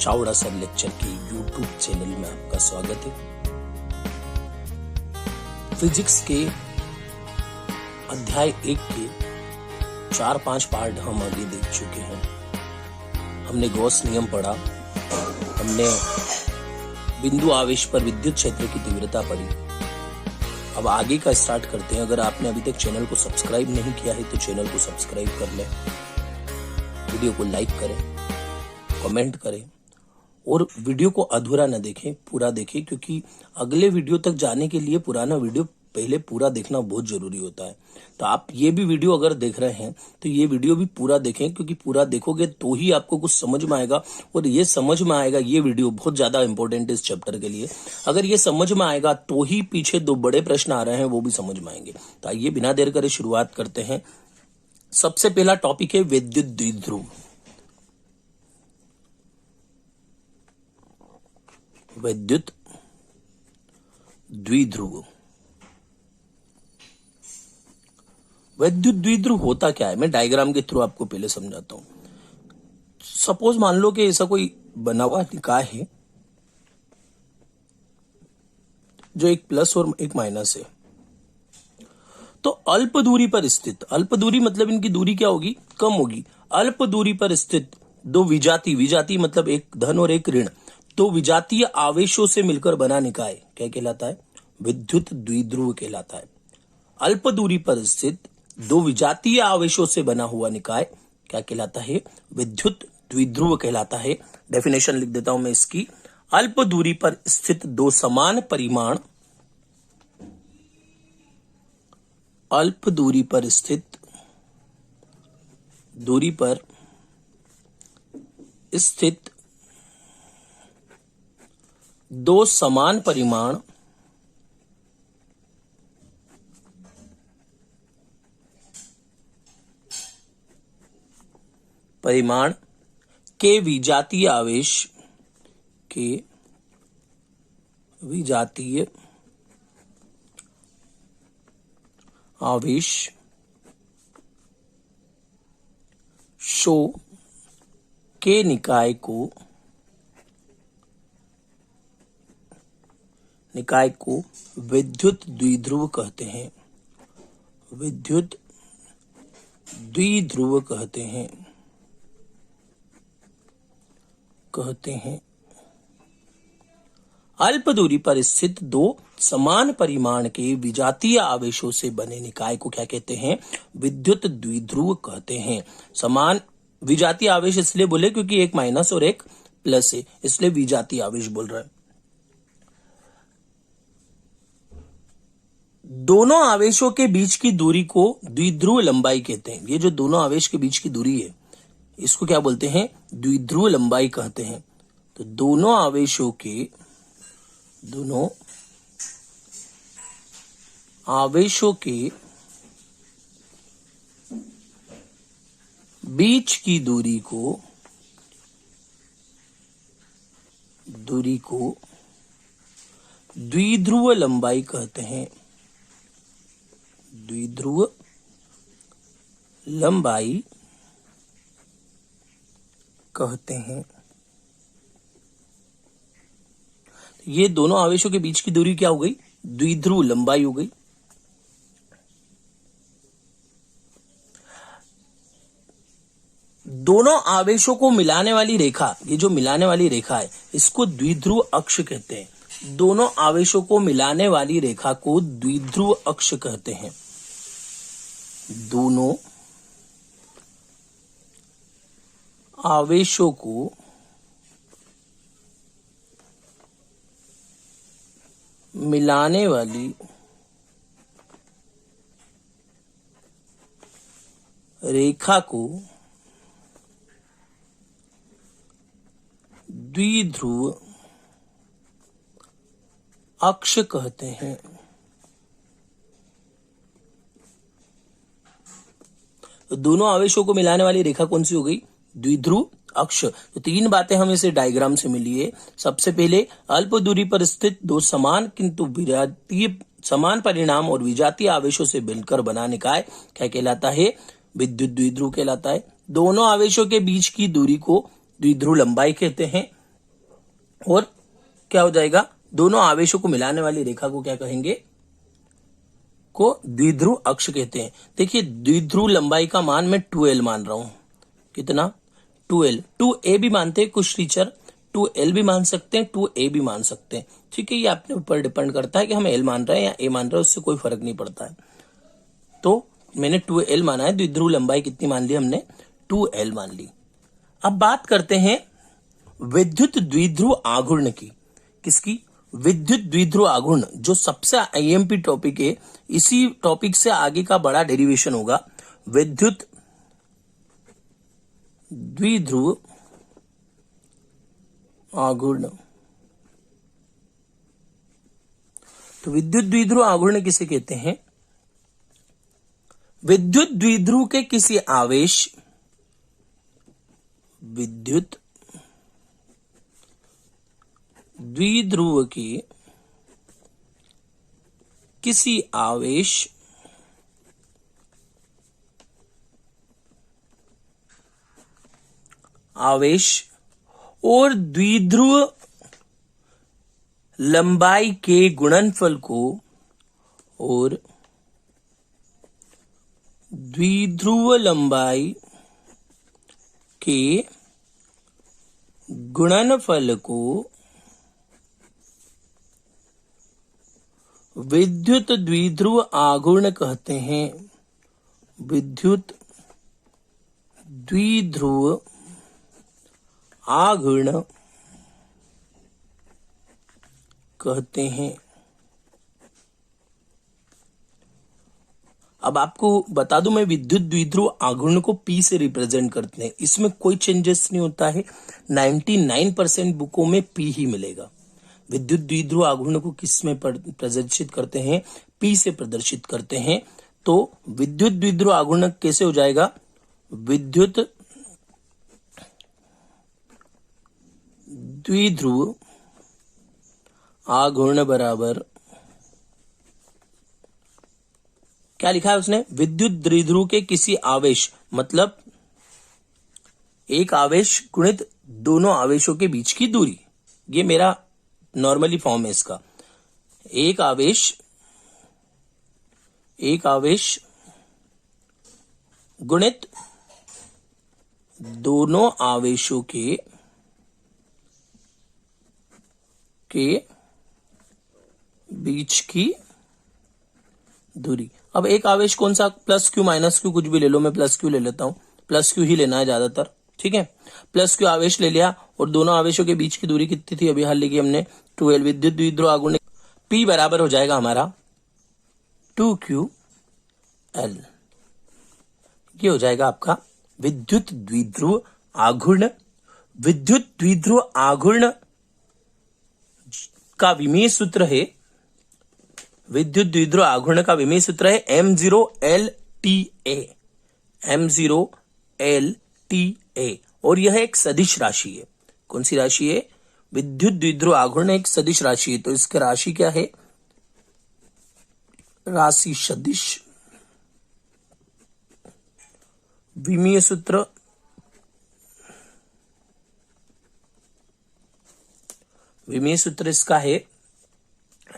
Chavda sir lecture के YouTube channel में आपका स्वागत है। फिजिक्स के अध्याय 1 के 4-5 पार्ट हम आगे देख चुके हैं। हमने गॉस नियम पढ़ा, हमने बिंदु आवेश पर विद्युत क्षेत्र की तीव्रता पढ़ी। अब आगे का स्टार्ट करते हैं। अगर आपने अभी तक चैनल को सब्सक्राइब नहीं किया है तो चैनल को सब्सक्राइब कर लें, वीडियो को लाइक करें, कमेंट करें और वीडियो को अधूरा न देखें, पूरा देखें, क्योंकि अगले वीडियो तक जाने के लिए पुराना वीडियो पहले पूरा देखना बहुत जरूरी होता है। तो आप ये भी वीडियो अगर देख रहे हैं तो ये वीडियो भी पूरा देखें, क्योंकि पूरा देखोगे तो ही आपको कुछ समझ में आएगा। और ये समझ में आएगा, ये वीडियो बहुत ज्यादा इंपॉर्टेंट है इस चैप्टर के लिए। अगर ये समझ में आएगा तो ही पीछे 2 बड़े प्रश्न आ रहे हैं वो भी समझ में आएंगे। तो आइए बिना देर करे शुरुआत करते हैं। सबसे पहला टॉपिक है विद्युत द्विध्रुव। विद्युत द्विध्रुव। विद्युत द्विध्रुव होता क्या है, मैं डायग्राम के थ्रू आपको पहले समझाता हूं। सपोज मान लो कि ऐसा कोई बना हुआ निकाय है जो एक प्लस और एक माइनस है। तो अल्प दूरी पर स्थित, अल्प दूरी मतलब इनकी दूरी क्या होगी, कम होगी। अल्प दूरी पर स्थित 2 विजातीय, विजातीय मतलब एक धन और एक ऋण, 2 विजातीय आवेशों से मिलकर बना निकाय क्या कहलाता है, विद्युत द्विध्रुव कहलाता है। अल्प दूरी पर स्थित 2 विजातीय आवेशों से बना हुआ निकाय क्या कहलाता है, विद्युत द्विध्रुव कहलाता है। डेफिनेशन लिख देता हूं मैं इसकी। अल्प दूरी पर स्थित 2 समान परिमाण, अल्प दूरी पर स्थित, दूरी पर स्थित 2 समान परिमाण के विजातीय आवेश, के विजातीय आवेश शो के निकाय को विद्युत द्विध्रुव कहते हैं। विद्युत द्विध्रुव कहते हैं। अल्प दूरी पर स्थित 2 समान परिमाण के विजातीय आवेशों से बने निकाय को क्या कहते हैं, विद्युत द्विध्रुव कहते हैं। समान विजातीय आवेश इसलिए बोले क्योंकि एक माइनस और एक प्लस है, इसलिए विजातीय आवेश बोल रहा है। दोनों आवेशों के बीच की दूरी को द्विध्रुव लंबाई कहते हैं। ये जो दोनों आवेश के बीच की दूरी है इसको क्या बोलते हैं, द्विध्रुव लंबाई कहते हैं। तो दोनों आवेशों के बीच की दूरी को द्विध्रुव लंबाई कहते हैं। द्विध्रुव लंबाई कहते हैं। ये दोनों आवेशों के बीच की दूरी क्या हो गई, द्विध्रुव लंबाई हो गई। दोनों आवेशों को मिलाने वाली रेखा, ये जो मिलाने वाली रेखा है इसको द्विध्रुव अक्ष कहते हैं। दोनों आवेशों को मिलाने वाली रेखा को द्विध्रुव अक्ष कहते हैं। दोनों आवेशों को मिलाने वाली रेखा को द्विध्रुव अक्ष कहते हैं। तो दोनों आवेशों को मिलाने वाली रेखा कौन सी हो गई, द्विध्रुव अक्ष। तो 3 बातें हमें इसे डायग्राम से मिली है। सबसे पहले अल्प दूरी पर स्थित 2 समान किंतु विजातीय, समान परिणाम और विजातीय आवेशों से मिलकर बना निकाय क्या कहलाता है, विद्युत द्विध्रुव कहलाता है। दोनों आवेशों के बीच की दूरी को द्विध्रुव लंबाई कहते हैं। और क्या हो जाएगा, दोनों आवेशों को मिलाने वाली रेखा को क्या कहेंगे, को द्विध्रुव अक्ष कहते हैं। देखिए द्विध्रुव लंबाई का मान मैं 2l मान रहा हूं। कितना, 2l। 2a भी मानते हैं कुछ टीचर, 2l भी मान सकते हैं, 2a भी मान सकते हैं। ठीक है, ये अपने ऊपर डिपेंड करता है कि हम l मान रहे हैं या a मान रहे हैं, उससे कोई फर्क नहीं पड़ता है। तो मैंने 2l माना है, द्विध्रुव लंबाई कितनी मान ली हमने, 2l मान ली। अब बात करते हैं विद्युत द्विध्रुव आघूर्ण की। किसकी, विद्युत द्विध्रुव आघूर्ण, जो सबसे आईएमपी टॉपिक है। इसी टॉपिक से आगे का बड़ा डेरिवेशन होगा, विद्युत द्विध्रुव आघूर्ण। तो विद्युत द्विध्रुव आघूर्ण किसे कहते हैं, विद्युत द्विध्रुव के किसी आवेश, विद्युत द्विध्रुव की किसी आवेश और द्विध्रुव लंबाई के गुणनफल को, और द्विध्रुव लंबाई के गुणनफल को विद्युत द्विध्रुव आघूर्ण कहते हैं। विद्युत द्विध्रुव आघूर्ण कहते हैं। अब आपको बता दूं, मैं विद्युत द्विध्रुव आघूर्ण को P से रिप्रेजेंट करते हैं, इसमें कोई चेंजेस नहीं होता है। 99% बुकों में P ही मिलेगा। विद्युत द्विध्रुव आघूर्ण को किस में प्रदर्शित करते हैं, P से प्रदर्शित करते हैं। तो विद्युत द्विध्रुव आघूर्ण कैसे हो जाएगा, विद्युत द्विध्रुव आघूर्ण बराबर, क्या लिखा है उसने, विद्युत द्विध्रुव के किसी आवेश, मतलब एक आवेश गुणित दोनों आवेशों के बीच की दूरी। ये मेरा नॉर्मली फॉर्म है इसका। एक आवेश गुणित दोनों आवेशों के बीच की दूरी। अब एक आवेश कौन सा, प्लस क्यू माइनस क्यू कुछ भी ले लो, मैं प्लस क्यू ले लेता हूं, प्लस क्यू ही लेना है ज्यादातर। ठीक है, प्लस क्यू आवेश ले लिया, और दोनों आवेशों के बीच की दूरी कितनी थी, अभी हाल लिखी हमने 2l। विद्युत द्विध्रुव आघूर्ण P बराबर हो जाएगा हमारा 2ql। ये हो जाएगा आपका विद्युत द्विध्रुव आघूर्ण। विद्युत द्विध्रुव आघूर्ण का विमीय सूत्र है, विद्युत द्विध्रुव आघूर्ण का विमीय सूत्र है M0LTA। M0LTA, और यह एक सदिश राशि है। कौन सी राशि है, विद्युत द्विध्रुव आघूर्ण एक सदिश राशि है। तो इसका राशि क्या है, राशि सदिश। विमीय सूत्र इसका है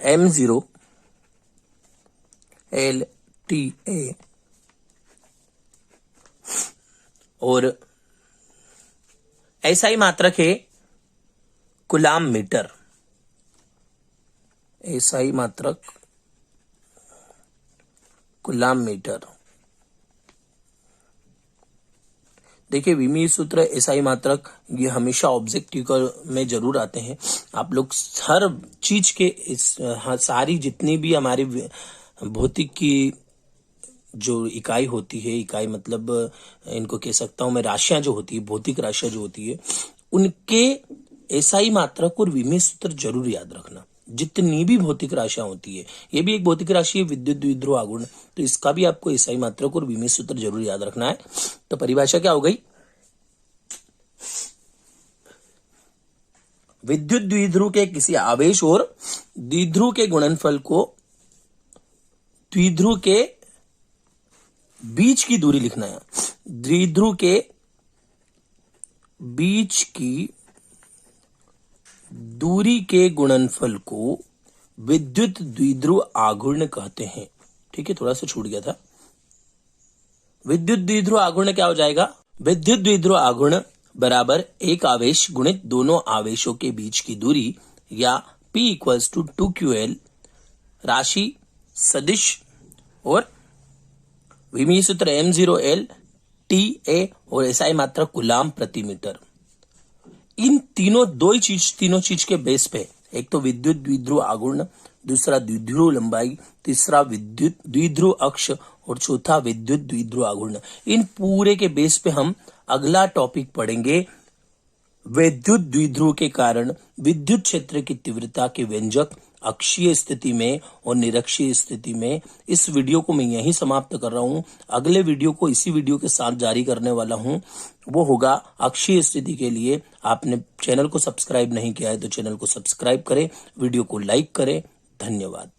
M0LTA, और ऐसा ही मात्रक है कूलाम मीटर। ऐसा ही मात्रक कूलाम मीटर। देखिए विमीय सूत्र, ऐसा ही मात्रक, ये हमेशा ऑब्जेक्टिव में जरूर आते हैं। आप लोग हर चीज के सारी जितनी भी हमारी भौतिक की जो इकाई होती है, इकाई मतलब इनको कह सकता हूं मैं, राशियां जो होती है, भौतिक राशियां जो होती है, उनके ऐसा ही मात्रक और विमीय सूत्र जरूर याद रखना। जितनी भी भौतिक राशियां होती है, ये भी एक भौतिक राशि है विद्युत द्विध्रुव आघूर्ण, तो इसका भी आपको ऐसा ही मात्रक और विमीय सूत्र जरूर याद रखना है। तो परिभाषा क्या हो गई, विद्युत द्विध्रुव के किसी आवेश और द्विध्रुव के गुणनफल को द्विध्रुव के बीच की दूरी लिखना है। द्विध्रुव के बीच की दूरी के गुणनफल को विद्युत द्विध्रुव आघूर्ण कहते हैं। ठीक है, थोड़ा सा छूट गया था। विद्युत द्विध्रुव आघूर्ण क्या हो जाएगा? विद्युत द्विध्रुव आघूर्ण बराबर एक आवेश गुणित दोनों आवेशों के बीच की दूरी, या P इक्वल्स टू 2QL, राशि, सदिश और विमीय सूत्र m0L, TA और SI मात्रा कूलाम प्रति मीटर। इन तीनों चीज के बेस पे, एक तो विद्युत द्विध्रुव आघूर्ण, दूसरा द्विध्रुव लंबाई, तीसरा विद्युत द्विध्रुव अक्ष और चौथा विद्युत द्विध्रुव आघूर्ण, इन पूरे के बेस पे हम अगला टॉपिक पढ़ेंगे विद्युत द्विध्रुव के कारण विद्युत क्षेत्र की तीव्रता के व्यंजक अक्षीय स्थिति में और निरक्षीय स्थिति में। इस वीडियो को मैं यहीं समाप्त कर रहा हूं। अगले वीडियो को इसी वीडियो के साथ जारी करने वाला हूं, वो होगा अक्षीय स्थिति के लिए। आपने चैनल को सब्सक्राइब नहीं किया है तो चैनल को सब्सक्राइब करें, वीडियो को लाइक करें। धन्यवाद।